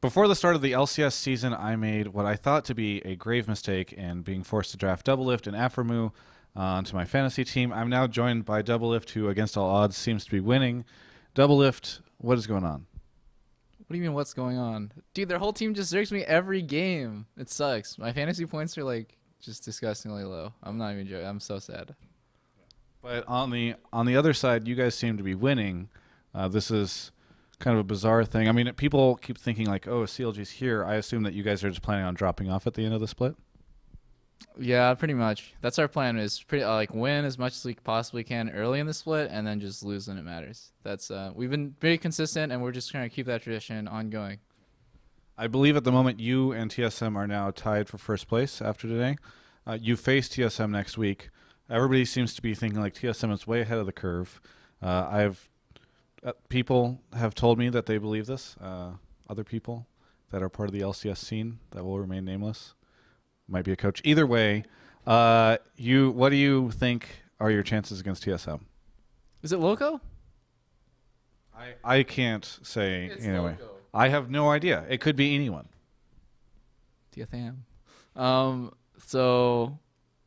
Before the start of the LCS season, I made what I thought to be a grave mistake in being forced to draft Doublelift and Aframu onto my fantasy team. I'm now joined by Doublelift, who, against all odds, seems to be winning. Doublelift, what is going on? What do you mean, what's going on? Dude, their whole team just zerks me every game. It sucks. My fantasy points are, like, just disgustingly low. I'm not even joking. I'm so sad. But on the other side, you guys seem to be winning. This is kind of a bizarre thing. I mean, people keep thinking like, "Oh, CLG's here." I assume that you guys are just planning on dropping off at the end of the split. Yeah, pretty much. That's our plan, is pretty like win as much as we possibly can early in the split and then just lose when it matters. That's we've been very consistent, and we're just trying to keep that tradition ongoing. I believe at the moment you and TSM are now tied for first place after today. You face TSM next week. Everybody seems to be thinking like TSM is way ahead of the curve. I've people have told me that they believe this. Other people that are part of the LCS scene that will remain nameless might be a coach. Either way, what do you think are your chances against TSM? Is it Loco? I can't say It's anyway. Loco. I have no idea. It could be anyone. TSM. So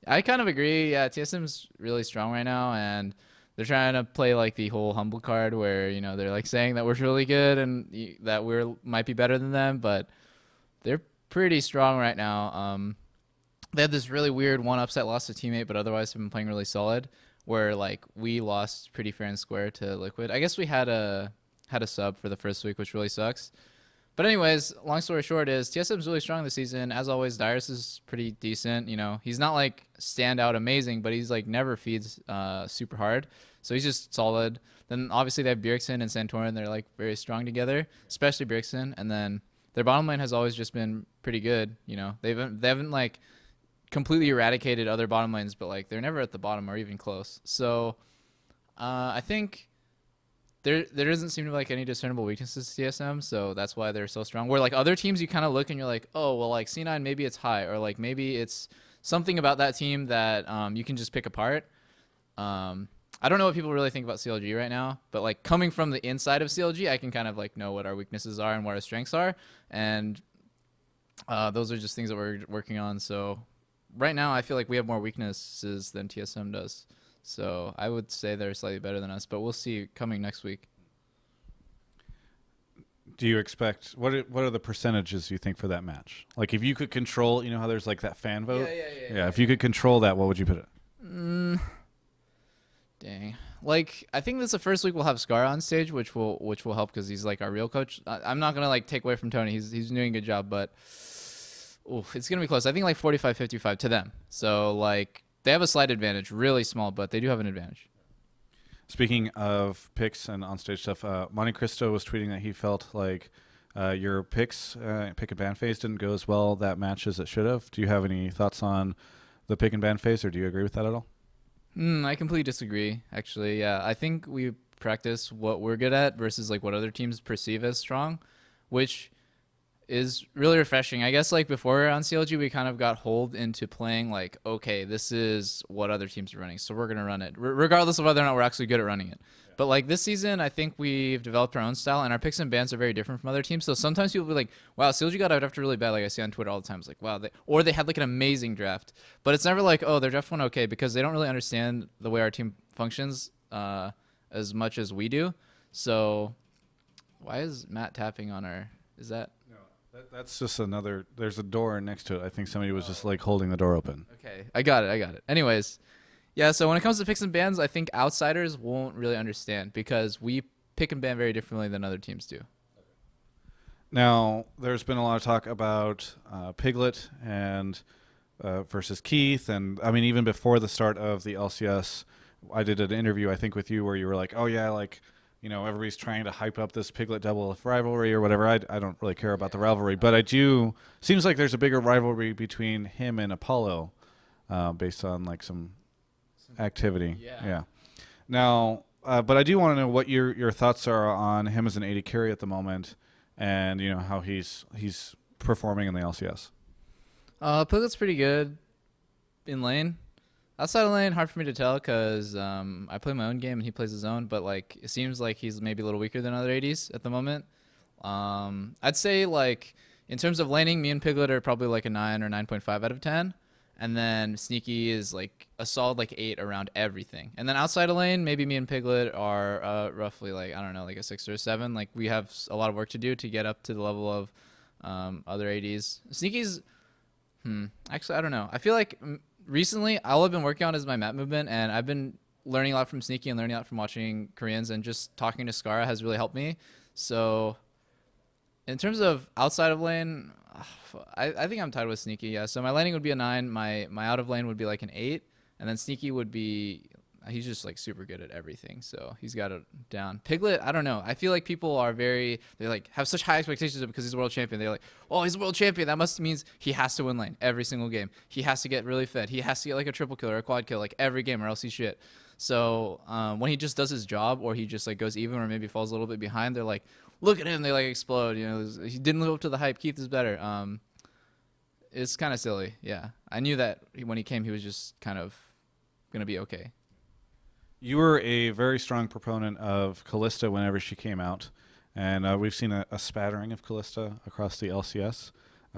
I kind of agree. Yeah, TSM's really strong right now, and they're trying to play like the whole humble card where, they're like saying that we're really good and that we're might be better than them, but they're pretty strong right now. They had this really weird one upset loss to teammate, but otherwise have been playing really solid, where like we lost pretty fair and square to Liquid. I guess we had a sub for the first week, which really sucks. But anyways, long story short is TSM's really strong this season. As always, Dyrus is pretty decent. He's not like standout amazing, but he's like never feeds super hard. So he's just solid. Then obviously they have Bjergsen and Santorin. They're like very strong together, especially Bjergsen. And then their bottom lane has always just been pretty good. They haven't like completely eradicated other bottom lanes, but like they're never at the bottom or even close. So I think there doesn't seem to be like any discernible weaknesses to TSM, so that's why they're so strong. Where like other teams, you kind of look and you're like, oh well, like C9 maybe it's high, or like maybe it's something about that team that you can just pick apart. I don't know what people really think about CLG right now, but like coming from the inside of CLG, I can kind of like know what our weaknesses are and what our strengths are, and those are just things that we're working on. So right now, I feel like we have more weaknesses than TSM does. So I would say they're slightly better than us, but we'll see coming next week. Do you expect what are the percentages you think for that match? Like if you could control, how there's like that fan vote. Yeah. If you could control that, what would you put it? Dang. Like I think this is the first week we'll have Scar on stage, which will help because he's like our real coach. I'm not gonna like take away from Tony. He's doing a good job, but it's gonna be close. I think like 45-55 to them. So like they have a slight advantage, really small, but they do have an advantage. Speaking of picks and onstage stuff, Monte Cristo was tweeting that he felt like your pick and ban phase didn't go as well that match as it should have. Do you have any thoughts on the pick and ban phase, or do you agree with that at all? I completely disagree, actually. Yeah, I think we practice what we're good at versus like what other teams perceive as strong, which is really refreshing. I guess like before on CLG, we kind of got holed into playing like, okay, this is what other teams are running, so we're going to run it, regardless of whether or not we're actually good at running it. Yeah. But like this season, I think we've developed our own style, and our picks and bans are very different from other teams. So sometimes people will be like, wow, CLG got out after really bad, like I see on Twitter all the time. It's like, wow, they had like an amazing draft. But it's never like, oh, their draft went okay, because they don't really understand the way our team functions as much as we do. So why is Matt tapping on our... Is that... That's just another. There's a door next to it. I think somebody was just like holding the door open. Okay, I got it. Anyways, yeah. So when it comes to picks and bans, I think outsiders won't really understand because we pick and ban very differently than other teams do. Now, there's been a lot of talk about Piglet and versus Keith, and I mean even before the start of the LCS, I did an interview I think with you where you were like, oh yeah, like. Everybody's trying to hype up this Piglet Doublelift rivalry or whatever. I don't really care about the rivalry, but I do. Seems like there's a bigger rivalry between him and Apollo, based on like some activity. Yeah. Now, but I do want to know what your thoughts are on him as an AD carry at the moment, and how he's performing in the LCS. Piglet's pretty good in lane. Outside of lane, hard for me to tell because I play my own game and he plays his own, but like it seems like he's maybe a little weaker than other ADs at the moment. I'd say like in terms of laning, me and Piglet are probably like a 9 or 9.5 out of 10. And then Sneaky is like a solid like 8 around everything. And then outside of lane, maybe me and Piglet are roughly like, I don't know, like a 6 or a 7. Like we have a lot of work to do to get up to the level of other ADs. Sneaky's, actually, I don't know. I feel like recently all I've been working on is my map movement, and I've been learning a lot from Sneaky and learning a lot from watching Koreans, and just talking to Scara has really helped me. So in terms of outside of lane, I think I'm tied with Sneaky, yeah. So my laning would be a 9, my out of lane would be like an 8, and then Sneaky would be, he's just like super good at everything, so he's got it down. Piglet, I don't know. I feel like people are they like have such high expectations of him because he's a world champion. They're like, oh, he's a world champion. That must means he has to win lane every single game. He has to get really fed. He has to get like a triple kill or a quad kill like every game, or else he's shit. So when he just does his job, or he just like goes even, or maybe falls a little bit behind, they're like, look at him. They like explode. You know, he didn't live up to the hype. Keith is better. It's kind of silly. Yeah, I knew that when he came, he was just kind of gonna be okay. You were a very strong proponent of Kalista whenever she came out, and we've seen a spattering of Kalista across the LCS.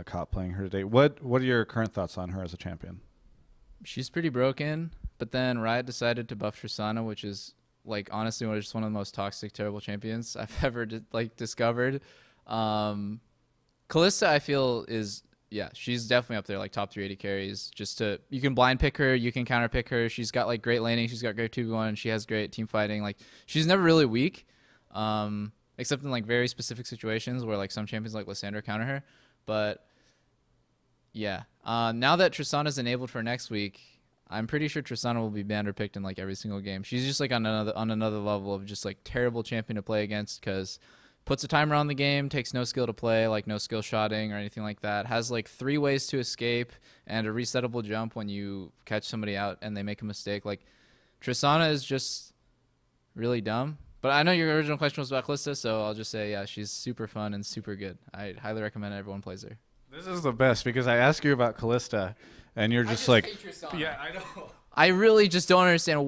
Caught playing her today. What are your current thoughts on her as a champion? She's pretty broken, but then Riot decided to buff Tristana, which is like honestly just one of the most toxic, terrible champions I've ever discovered. Kalista, I feel, is, yeah, she's definitely up there, like top 380 carries. You can blind pick her, you can counter pick her. She's got like great laning, she's got great 2v1, she has great team fighting. Like she's never really weak, except in like very specific situations where like some champions like Lysandra counter her. But yeah, now that Tristana's enabled for next week, I'm pretty sure Tristana will be banned or picked in like every single game. She's just like on another level of just like terrible champion to play against, because puts a timer on the game, takes no skill to play, like no skill shotting or anything like that. Has like 3 ways to escape and a resettable jump when you catch somebody out and they make a mistake. Like Tristana is just really dumb. But I know your original question was about Kalista, so I'll just say, yeah, she's super fun and super good. I highly recommend everyone plays her. This is the best, because I ask you about Kalista, and you're just like, yeah, I know. I really just don't understand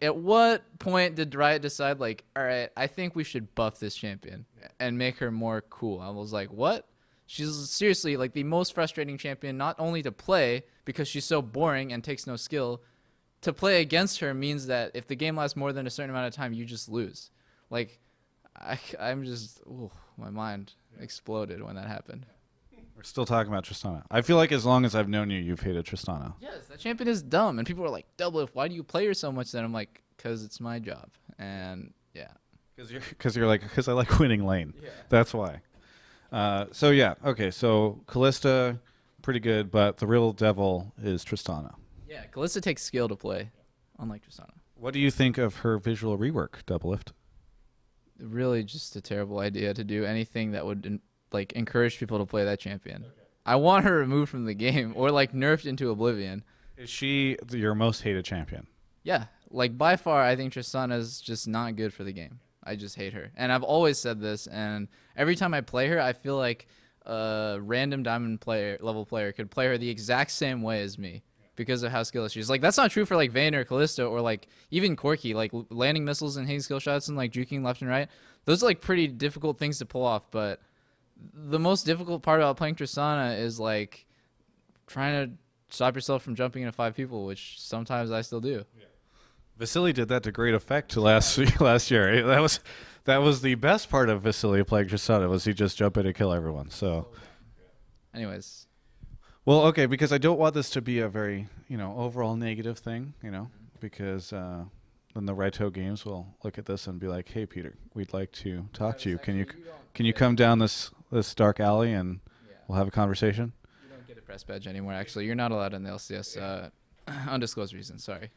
at what point did Riot decide, like, all right, I think we should buff this champion and make her more cool. I was like, what? She's seriously like the most frustrating champion, not only to play because she's so boring and takes no skill. To play against her means that if the game lasts more than a certain amount of time, you just lose. Like, I'm just, my mind exploded when that happened. We're still talking about Tristana. I feel like as long as I've known you, you've hated Tristana. Yes, that champion is dumb. And people are like, Doublelift, why do you play her so much then? I'm like, because it's my job. And yeah. Because I like winning lane. Yeah. That's why. So yeah, okay, so Kalista, pretty good, but the real devil is Tristana. Yeah, Kalista takes skill to play, unlike Tristana. What do you think of her visual rework, Doublelift? Really just a terrible idea to do anything that would like encourage people to play that champion. Okay. I want her removed from the game or like nerfed into oblivion. Is she your most hated champion? Yeah, like by far I think Tristana's just not good for the game. I just hate her. And I've always said this, and every time I play her I feel like a random diamond level player could play her the exact same way as me because of how skilled she is. Like that's not true for like Vayne or Kalista or like even Corki, like landing missiles and hitting skill shots and like juking left and right. Those are like pretty difficult things to pull off, but the most difficult part about playing Tristana is like trying to stop yourself from jumping into 5 people, which sometimes I still do. Yeah. Vasily did that to great effect last year. That was the best part of Vasily playing Tristana, was he just jump in and kill everyone. So, anyways, well, okay, because I don't want this to be a very overall negative thing, because then the Raito games will look at this and be like, hey Peter, we'd like to talk to you. Can you come down this dark alley and we'll have a conversation? You don't get a press badge anymore, actually. You're not allowed in the LCS, undisclosed reasons, sorry.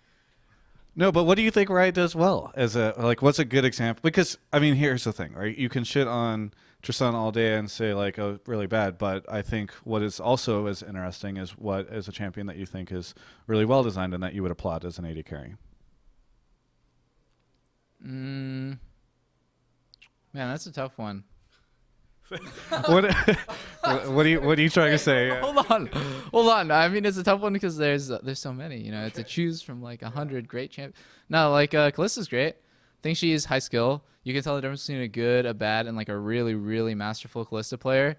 No, but what do you think Riot does well? What's a good example? Because, I mean, here's the thing, right? You can shit on Tristana all day and say, like, oh, really bad, but I think what is also as interesting is what is a champion that you think is really well designed and that you would applaud as an AD carry. Man, that's a tough one. what are you trying to say? Hold on. I mean, it's a tough one because there's so many. To choose from like 100 great champions. No, like Kalista's great. think she's high skill. You can tell the difference between a good, a bad, and like a really, really masterful Callista player.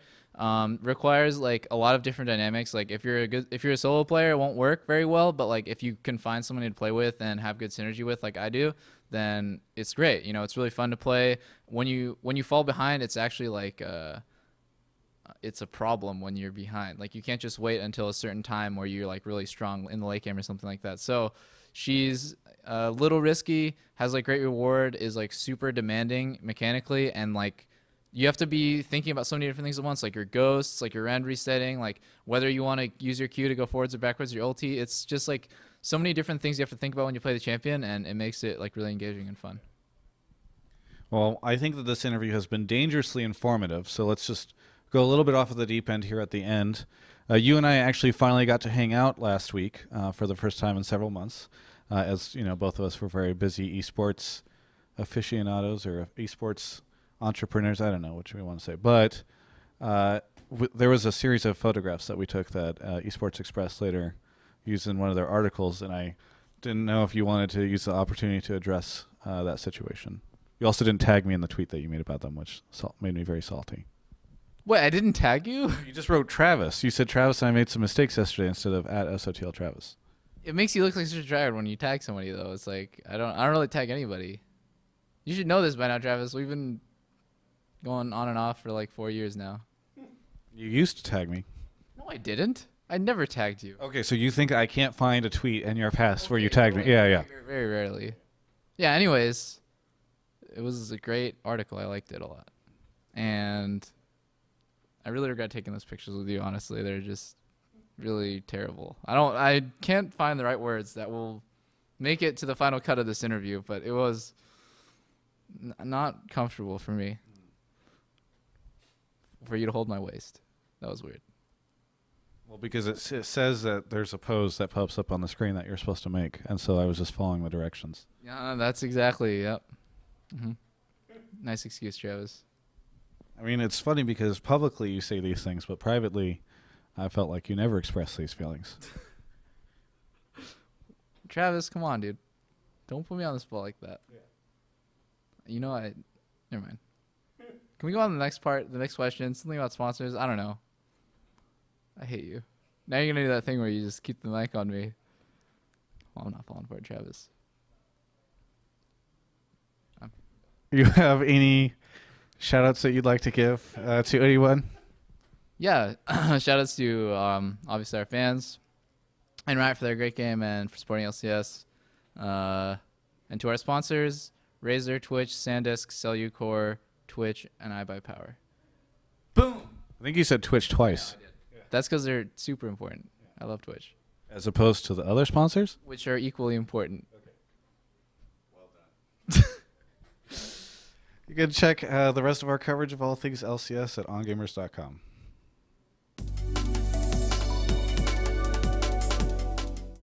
Requires like a lot of different dynamics. Like if you're a solo player, it won't work very well. But like if you can find somebody to play with and have good synergy with, like I do, then it's great. You know, it's really fun to play. When you fall behind, it's actually like it's a problem when you're behind. Like you can't just wait until a certain time where you're like really strong in the late game or something like that. So she's a little risky, has like great reward, is like super demanding mechanically, and like you have to be thinking about so many different things at once, like your ghosts, like your rend resetting, like whether you want to use your Q to go forwards or backwards, your ulti. It's just like so many different things you have to think about when you play the champion, and it makes it like really engaging and fun. Well, I think that this interview has been dangerously informative, so let's just go a little bit off of the deep end here at the end. You and I actually finally got to hang out last week for the first time in several months, as you know, both of us were very busy esports aficionados or esports entrepreneurs. I don't know what we want to say, but there was a series of photographs that we took that Esports Express later used in one of their articles, and I didn't know if you wanted to use the opportunity to address that situation. You also didn't tag me in the tweet that you made about them, which made me very salty. Wait, I didn't tag you? You just wrote Travis. You said Travis and I made some mistakes yesterday instead of at SOTL Travis. It makes you look like such a tryhard when you tag somebody, though. It's like I don't really tag anybody. You should know this by now, Travis. We've been going on and off for like 4 years now. You used to tag me. No, I didn't. I never tagged you. Okay, so you think I can't find a tweet in your past where you tagged me? Yeah, yeah. Very, very rarely. Yeah. Anyways, it was a great article. I liked it a lot, and I really regret taking those pictures with you. Honestly, they're just really terrible. I can't find the right words that will make it to the final cut of this interview, but it was not comfortable for me. For you to hold my waist. That was weird. Well, because it says that there's a pose that pops up on the screen that you're supposed to make, and so I was just following the directions. Yeah, that's exactly, yep. Mm-hmm. Nice excuse, Travis. I mean, it's funny because publicly you say these things, but privately I felt like you never expressed these feelings. Travis, come on, dude. Don't put me on the spot like that. Yeah. You know, never mind. Can we go on to the next part, the next question? Something about sponsors? I don't know. I hate you. Now you're going to do that thing where you just keep the mic on me. Well, I'm not falling for it, Travis. You have any shout-outs that you'd like to give to anyone? Yeah. Shout-outs to, obviously, our fans. And Riot for their great game and for supporting LCS. And to our sponsors, Razer, Twitch, SanDisk, Cellucor, Twitch, and iBuyPower. Boom! I think you said Twitch twice. Yeah, I did. That's because they're super important. I love Twitch. As opposed to the other sponsors? Which are equally important. Okay. Well done. You can check the rest of our coverage of all things LCS at ongamers.com.